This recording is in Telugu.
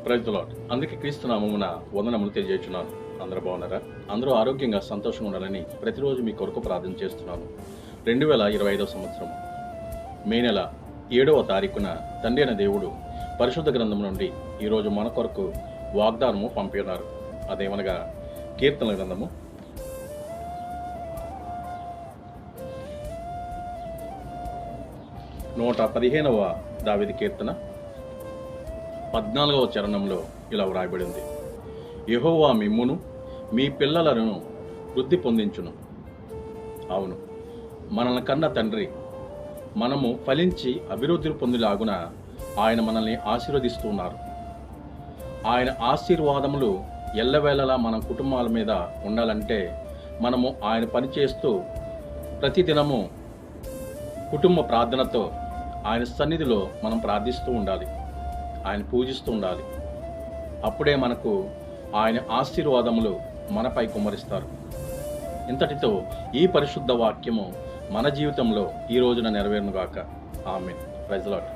Praise the lord. అందుకే క్రీస్తు నామమున వందనములు తెలియజేస్తున్నాను. అందరూ బాగున్నారా? అందరూ ఆరోగ్యంగా సంతోషంగా ఉండాలని ప్రతిరోజు మీ కొరకు ప్రార్థన చేస్తున్నాను. 2025 సంవత్సరం మే నెల 7వ తారీఖున తండ్రి అయిన దేవుడు పరిశుద్ధ గ్రంథం నుండి ఈరోజు మన కొరకు వాగ్దానము పంపినారు. అదేమనగా కీర్తనల గ్రంథము 115వ దావీదు కీర్తన 14వ చరణంలో ఇలా వ్రాయబడింది. యెహోవా మిమ్మును మీ పిల్లలను వృద్ధి పొందించును. అవును, మనల్ని కన్న తండ్రి మనము ఫలించి అభివృద్ధి పొందిలాగున ఆయన మనల్ని ఆశీర్వదిస్తున్నారు. ఆయన ఆశీర్వాదములు ఎల్లవేళలా మన కుటుంబాల మీద ఉండాలంటే మనము ఆయన పనిచేస్తూ ప్రతిదినము కుటుంబ ప్రార్థనతో ఆయన సన్నిధిలో మనం ప్రార్థిస్తూ ఉండాలి, ఆయన పూజిస్తూ ఉండాలి. అప్పుడే మనకు ఆయన ఆశీర్వాదములు మనపై కుమ్మరిస్తారు. ఇంతటితో ఈ పరిశుద్ధ వాక్యము మన జీవితంలో ఈ రోజున నెరవేరునుగాక. ఆమేన్. Praise the lord.